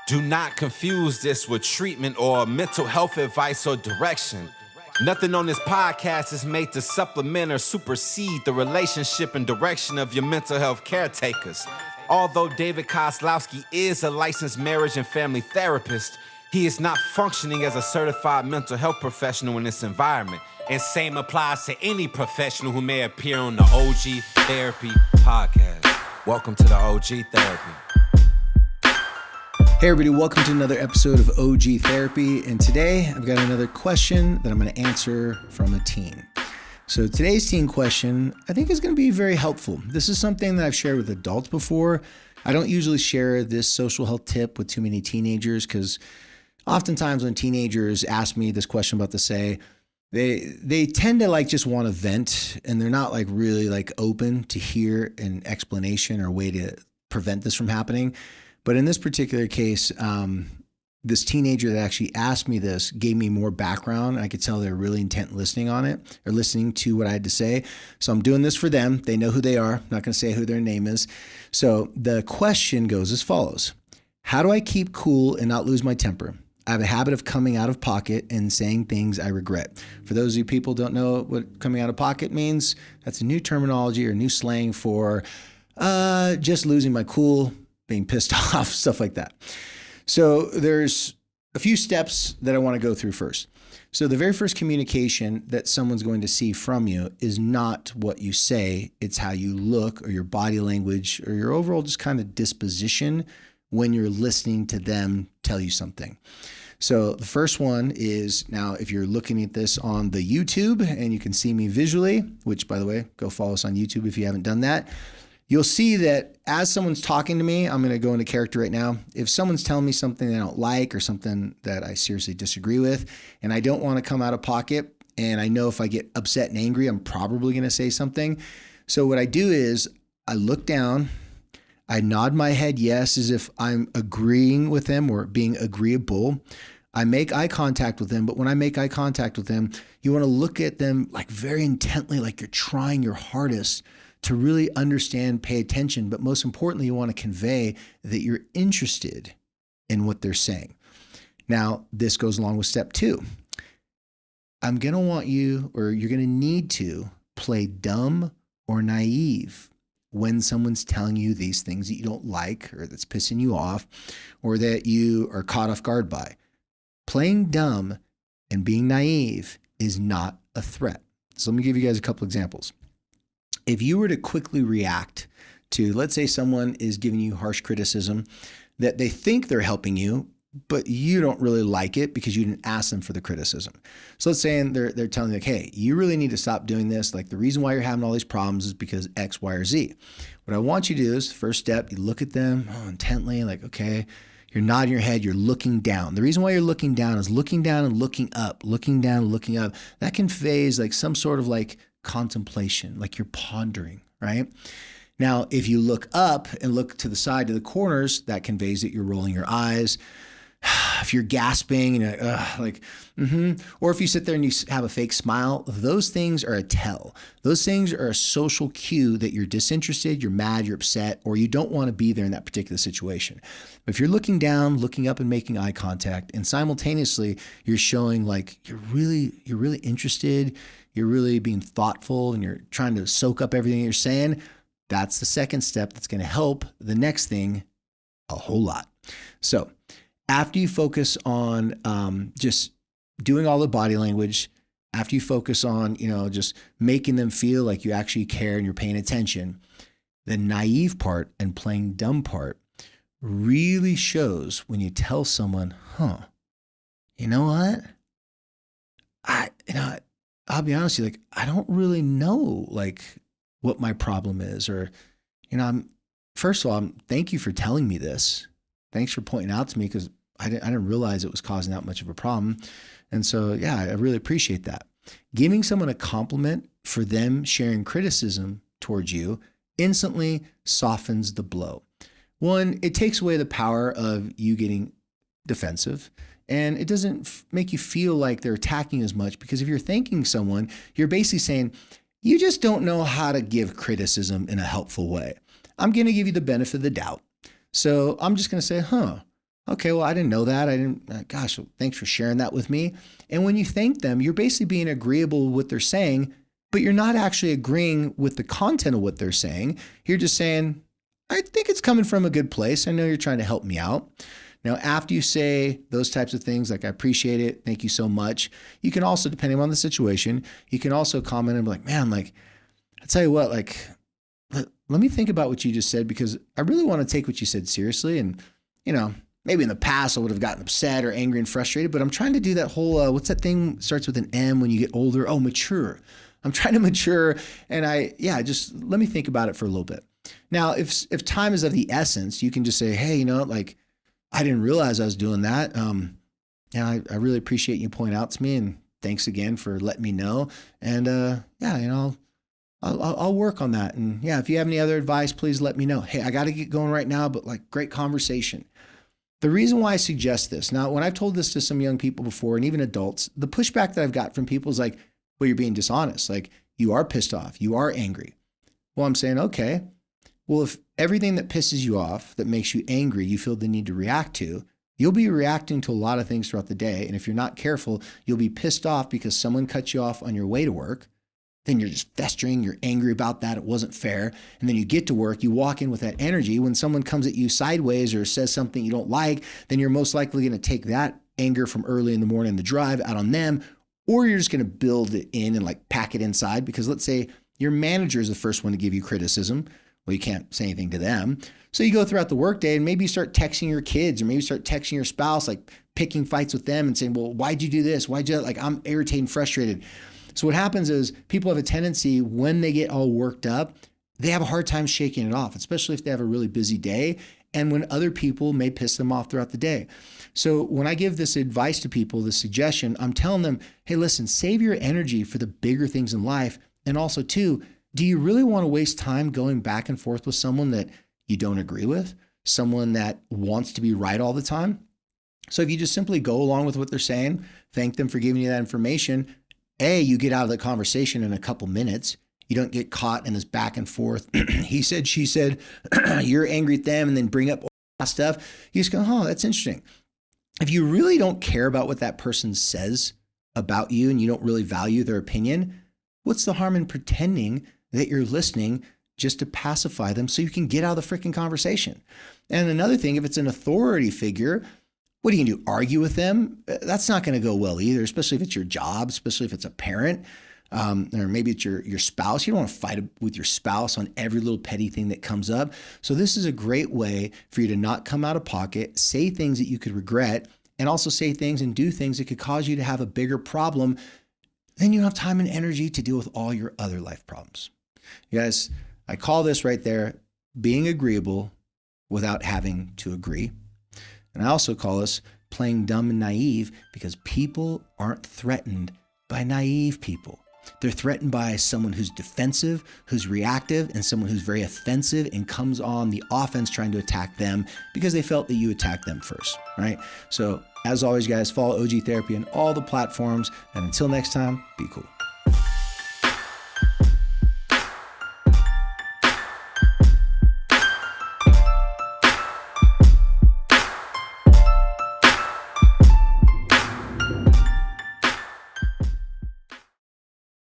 Do not confuse this with treatment or mental health advice or direction. Nothing on this podcast is made to supplement or supersede the relationship and direction of your mental health caretakers. Although David Kozlowski is a licensed marriage and family therapist, he is not functioning as a certified mental health professional in this environment. And same applies to any professional who may appear on the OG Therapy podcast. Welcome to the OG Therapy. Hey everybody, welcome to another episode of OG Therapy, and today I've got another question that I'm going to answer from a teen. So today's teen question I think is going to be very helpful. This is something that I've shared with adults before. I don't usually share this social health tip with too many teenagers because oftentimes when teenagers ask me this question about the say, they tend to just want to vent, and they're not really open to hear an explanation or a way to prevent this from happening. But in this particular case, this teenager that actually asked me this gave me more background. I could tell they're really intent listening on it or listening to what I had to say. So I'm doing this for them. They know who they are. I'm not going to say who their name is. So the question goes as follows. How do I keep cool and not lose my temper? I have a habit of coming out of pocket and saying things I regret. For those of you people who don't know what coming out of pocket means, that's a new terminology or new slang for just losing my cool, being pissed off, stuff like that. So there's a few steps that I want to go through first. So the very first communication that someone's going to see from you is not what you say. It's how you look or your body language or your overall just kind of disposition when you're listening to them tell you something. So the first one is, now if you're looking at this on the YouTube and you can see me visually, which by the way, go follow us on YouTube if you haven't done that. You'll see that as someone's talking to me, I'm going to go into character right now. If someone's telling me something I don't like or something that I seriously disagree with, and I don't want to come out of pocket, and I know if I get upset and angry, I'm probably going to say something. So what I do is I look down, I nod my head yes, as if I'm agreeing with them or being agreeable. I make eye contact with them, but when I make eye contact with them, you want to look at them very intently, like you're trying your hardest to really understand, pay attention, but most importantly, you want to convey that you're interested in what they're saying. Now, this goes along with step 2. I'm going to want you, or you're going to need to play dumb or naive when someone's telling you these things that you don't like or that's pissing you off or that you are caught off guard by. Playing dumb and being naive is not a threat. So let me give you guys a couple examples. If you were to quickly react to, let's say someone is giving you harsh criticism that they think they're helping you, but you don't really like it because you didn't ask them for the criticism. So let's say they're telling you hey, you really need to stop doing this. The reason why you're having all these problems is because X, Y, or Z. What I want you to do is, first step, you look at them intently, okay, you're nodding your head, you're looking down. The reason why you're looking down is looking down and looking up, looking down and looking up. That conveys some sort of contemplation, you're pondering, right? Now, if you look up and look to the side, to the corners, that conveys that you're rolling your eyes. If you're gasping and you're or if you sit there and you have a fake smile, those things are a tell. Those things are a social cue that you're disinterested, you're mad, you're upset, or you don't want to be there in that particular situation. But if you're looking down, looking up and making eye contact, and simultaneously you're showing you're really interested, you're really being thoughtful, and you're trying to soak up everything you're saying, that's the second step that's going to help the next thing a whole lot. So after you focus on just doing all the body language, after you focus on, just making them feel like you actually care and you're paying attention, the naive part and playing dumb part really shows when you tell someone, you know what? I'll be honest with you, I don't really know what my problem is, or, first of all, thank you for telling me this. Thanks for pointing out to me because I didn't realize it was causing that much of a problem. And so, yeah, I really appreciate that. Giving someone a compliment for them sharing criticism towards you instantly softens the blow. One, it takes away the power of you getting defensive, and it doesn't make you feel like they're attacking as much, because if you're thanking someone, you're basically saying, you just don't know how to give criticism in a helpful way. I'm going to give you the benefit of the doubt. So I'm just going to say, Okay, well, I didn't know that. I didn't, gosh, well, thanks for sharing that with me. And when you thank them, you're basically being agreeable with what they're saying, but you're not actually agreeing with the content of what they're saying. You're just saying, I think it's coming from a good place. I know you're trying to help me out. Now, after you say those types of things, like, I appreciate it, thank you so much, you can also, depending on the situation, you can also comment and be like, man, like, I tell you what, like, let me think about what you just said, because I really want to take what you said seriously. And, maybe in the past I would have gotten upset or angry and frustrated, but I'm trying to do that whole, what's that thing starts with an M when you get older? Oh, mature. I'm trying to mature. And just let me think about it for a little bit. Now, if time is of the essence, you can just say, hey, like, I didn't realize I was doing that. I really appreciate you pointing out to me, and thanks again for letting me know. And I'll work on that. And if you have any other advice, please let me know. Hey, I got to get going right now, but like, great conversation. The reason why I suggest this, now, when I've told this to some young people before, and even adults, the pushback that I've got from people is like, well, you're being dishonest. Like, you are pissed off. You are angry. Well, I'm saying, okay, well, if everything that pisses you off, that makes you angry, you feel the need to react to, you'll be reacting to a lot of things throughout the day. And if you're not careful, you'll be pissed off because someone cut you off on your way to work. Then you're just festering, you're angry about that, it wasn't fair. And then you get to work, you walk in with that energy. When someone comes at you sideways or says something you don't like, then you're most likely going to take that anger from early in the morning, the drive, out on them, or you're just going to build it in and like pack it inside. Because let's say your manager is the first one to give you criticism. Well, you can't say anything to them. So you go throughout the workday and maybe you start texting your kids, or maybe you start texting your spouse, like picking fights with them and saying, well, why'd you do this? Why'd you, like, I'm irritated and frustrated. So what happens is people have a tendency, when they get all worked up, they have a hard time shaking it off, especially if they have a really busy day and when other people may piss them off throughout the day. So when I give this advice to people, this suggestion, I'm telling them, hey, listen, save your energy for the bigger things in life. And also, too, do you really want to waste time going back and forth with someone that you don't agree with, someone that wants to be right all the time? So if you just simply go along with what they're saying, thank them for giving you that information, you get out of the conversation in a couple minutes. You don't get caught in this back and forth. He said, she said, you're angry at them, and then bring up all that stuff. You just go, oh, that's interesting. If you really don't care about what that person says about you and you don't really value their opinion, what's the harm in pretending that you're listening just to pacify them so you can get out of the freaking conversation? And another thing, if it's an authority figure, what are you going to do? Argue with them? That's not going to go well either, especially if it's your job, especially if it's a parent, or maybe it's your spouse. You don't want to fight with your spouse on every little petty thing that comes up. So this is a great way for you to not come out of pocket, say things that you could regret, and also say things and do things that could cause you to have a bigger problem. Then you don't have time and energy to deal with all your other life problems. You guys, I call this right there being agreeable without having to agree. And I also call us playing dumb and naive, because people aren't threatened by naive people. They're threatened by someone who's defensive, who's reactive, and someone who's very offensive and comes on the offense trying to attack them because they felt that you attacked them first, right? So as always, guys, follow OG Therapy on all the platforms. And until next time, be cool.